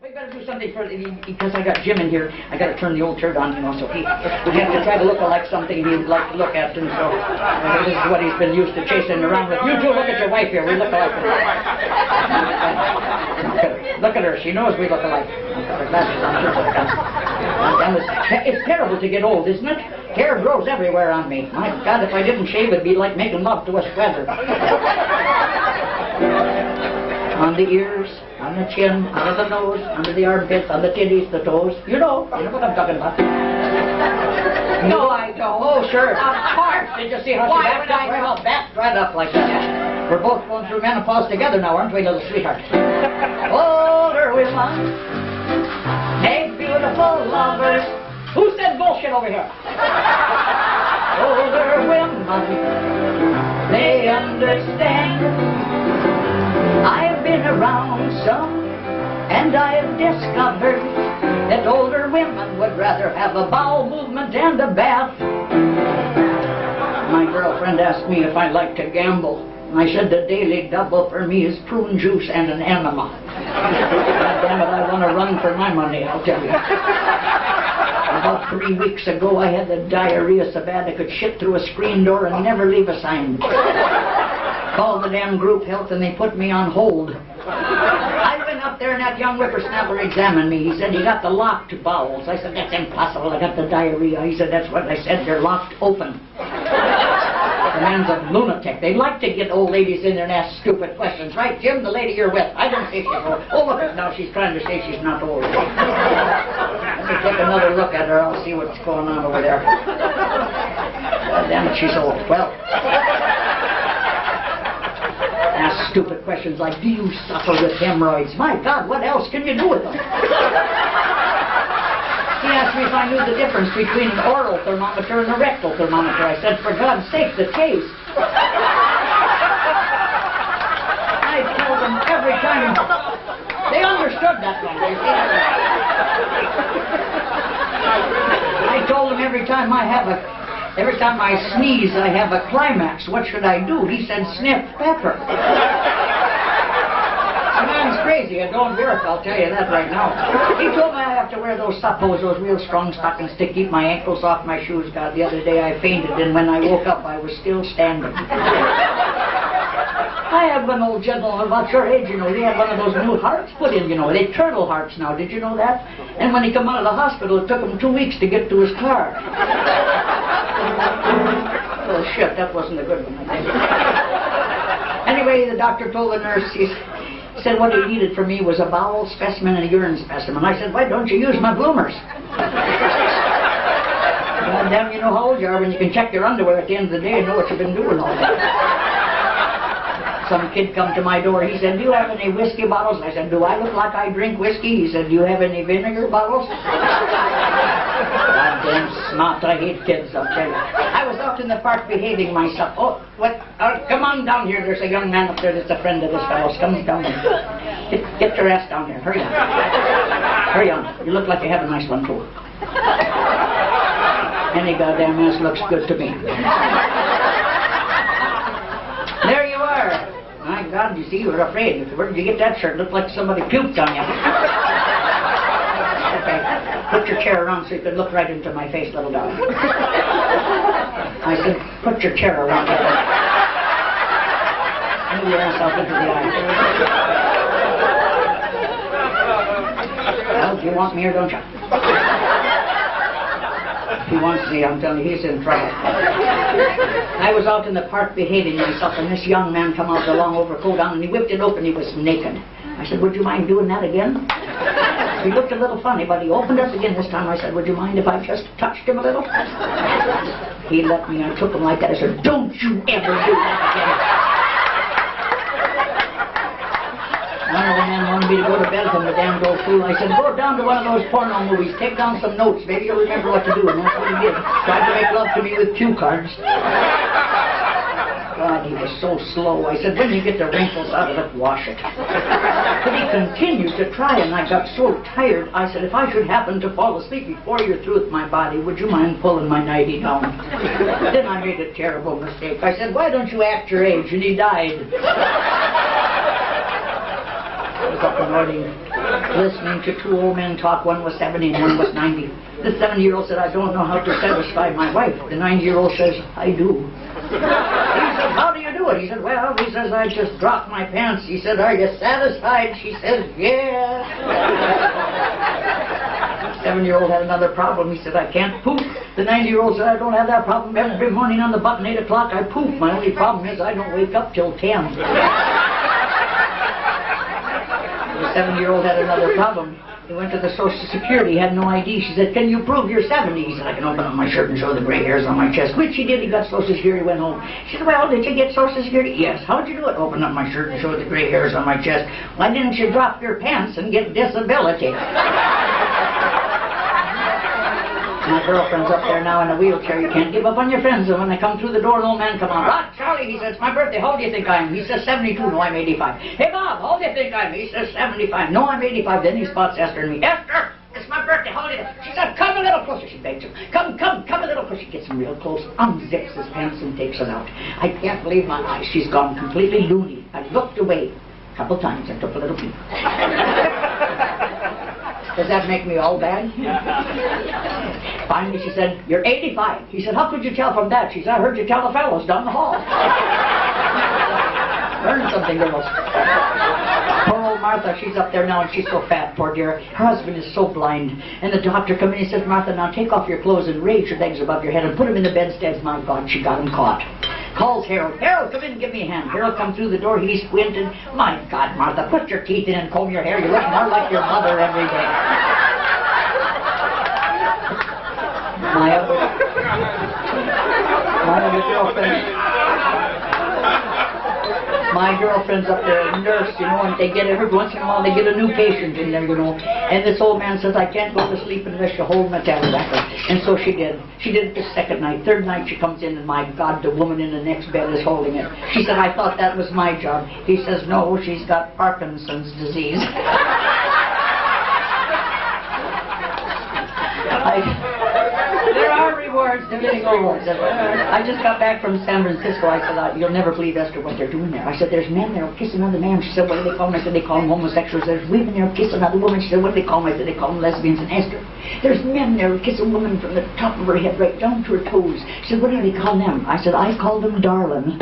we better do something for because I got Jim in here. I got to turn the old turd on, you know, so we have to try to look like something he'd like to look at, and so this is what he's been used to chasing around with. You two, look at your wife here. We look alike. Look at her. She knows we look alike. It's terrible to get old, isn't it? Hair grows everywhere on me. My God, if I didn't shave, it'd be like making love to a sweater. On the ears, on the chin, under the nose, under the armpits, on the titties, the toes. You know what I'm talking about. No, I don't. Oh, sure. Of course. Did you see how she backed up? Well, backed right up like that. We're both going through menopause together now, aren't we, little sweetheart? Older women make beautiful lovers. Who said bullshit over here? Older women, they understand. I've been around some, and I've discovered that older women would rather have a bowel movement and a bath. My girlfriend asked me if I like to gamble. I said the daily double for me is prune juice and an enema. God damn it, I want to run for my money, I'll tell you. About 3 weeks ago, I had the diarrhea so bad I could shit through a screen door and never leave a sign. Called the damn group health and they put me on hold. I went up there and that young whippersnapper examined me. He said, you got the locked bowels. I said, that's impossible. I got the diarrhea. He said, that's what I said. They're locked open. The man's a lunatic. They like to get old ladies in there and ask stupid questions. Right, Jim, the lady you're with? I don't say she's old. Oh, look at her now. She's trying to say she's not old. Let me take another look at her. I'll see what's going on over there. God damn it, she's old. Well, ask stupid questions like, do you suffer with hemorrhoids? My God, what else can you do with them? He asked me if I knew the difference between an oral thermometer and a rectal thermometer. I said, for God's sake, the taste. I told them every time. They understood that one. I told them every time every time I sneeze, I have a climax. What should I do? He said, sniff pepper. The man's crazy. It don't work, I'll tell you that right now. He told me I have to wear those suppos, those real strong stockings to keep my ankles off my shoes. God, the other day I fainted, and when I woke up, I was still standing. I had one old gentleman about your age, you know. He had one of those new hearts put in, you know. They turtle hearts now. Did you know that? And when he come out of the hospital, it took him 2 weeks to get to his car. Oh, shit, that wasn't a good one, I think. Anyway, the doctor told the nurse, he said what he needed from me was a bowel specimen and a urine specimen. I said, why don't you use my bloomers? God damn, you know how old you are when you can check your underwear at the end of the day and know what you've been doing all day. Some kid come to my door. He said, do you have any whiskey bottles? I said, do I look like I drink whiskey? He said, do you have any vinegar bottles? Goddamn snot. I hate kids, I'll tell you. I was out in the park behaving myself. Oh, what? Come on down here. There's a young man up there that's a friend of this fellow's. Come down here. Get your ass down here. Hurry on. Hurry on. You look like you have a nice one, too. Any goddamn ass looks good to me. There you are. My God, you see, you were afraid. Where did you get that shirt? It looked like somebody puked on you. Okay, put your chair around so you can look right into my face, little dog. I said, put your chair around. Move your ass out into the eye. Well, do you want me or don't you? He wants me, I'm telling you, he's in trouble. I was out in the park behaving myself, and this young man come out with a long overcoat on, and he whipped it open. He was naked. I said, would you mind doing that again? He looked a little funny, but he opened up again this time. I said, would you mind if I just touched him a little? He let me. I took him like that. I said, don't you ever do that again. One of the men wanted me to go to bed from the damn old fool. I said, go down to one of those porno movies, take down some notes, maybe you'll remember what to do. And that's what he did. Tried to make love to me with cue cards. God, he was so slow. I said, when you get the wrinkles out of it, wash it. But he continued to try, and I got so tired. I said, if I should happen to fall asleep before you're through with my body, would you mind pulling my nightie down? Then I made a terrible mistake. I said, why don't you act your age? And he died. I was up in the morning listening to two old men talk. One was 70 and one was 90. The 70-year-old said, I don't know how to satisfy my wife. The 90-year-old says, I do. He said, how do you do it? He said, well, he says, I just drop my pants. He said, are you satisfied? She says, yeah. 7-year-old had another problem. He said, I can't poop. The 90-year-old said, I don't have that problem. Every morning on the button, 8 o'clock, I poop. My only problem is I don't wake up till 10. The 7-year-old had another problem. He went to the Social Security. He had no ID. She said, can you prove you're 70? He said, I can open up my shirt and show the gray hairs on my chest. Which he did. He got Social Security, went home. She said, well, did you get Social Security? Yes. How'd you do it? Open up my shirt and show the gray hairs on my chest. Why didn't you drop your pants and get disability? My girlfriend's up there now in a wheelchair. You can't give up on your friends. And when they come through the door, the old man come on. Rod, Charlie, he says, it's my birthday. How old do you think I am? He says, 72. No, I'm 85. Hey, Bob, how old do you think I am? He says, 75. No, I'm 85. Then he spots Esther and me. Esther, it's my birthday. How old are you? She said, come a little closer. She begs him. Come a little closer. She gets him real close, unzips his pants and takes it out. I can't believe my eyes. She's gone completely loony. I looked away a couple times. I took a little peek. Does that make me all bad? Finally, she said, you're 85. He said, how could you tell from that? She said, I heard you tell the fellows down the hall. Learn something, girls. Poor old Martha, she's up there now, and she's so fat, poor dear. Her husband is so blind. And the doctor comes in and says, Martha, now take off your clothes and raise your legs above your head and put them in the bedsteads. My God, she got him caught. Calls Harold. Harold, come in and give me a hand. Harold comes through the door. He's squinting. My God, Martha, put your teeth in and comb your hair. You look more like your mother every day. My other girlfriend. My girlfriend's up there, a nurse, you know, and they get every once in a while they get a new patient in there, you know. And this old man says, I can't go to sleep unless you hold my tabernacle. And so she did. She did it the second night. Third night she comes in and my God, the woman in the next bed is holding it. She said, I thought that was my job. He says, no, she's got Parkinson's disease. There are rewards to getting old. I just got back from San Francisco. I said, you'll never believe, Esther, what they're doing there. I said, there's men there kissing other men. She said, what do they call them? I said, they call them homosexuals. There's women there kissing other women. She said, what do they call them? I said, they call them lesbians. And Esther, there's men there kissing women from the top of her head right down to her toes. She said, what do they call them? I said, I call them darling.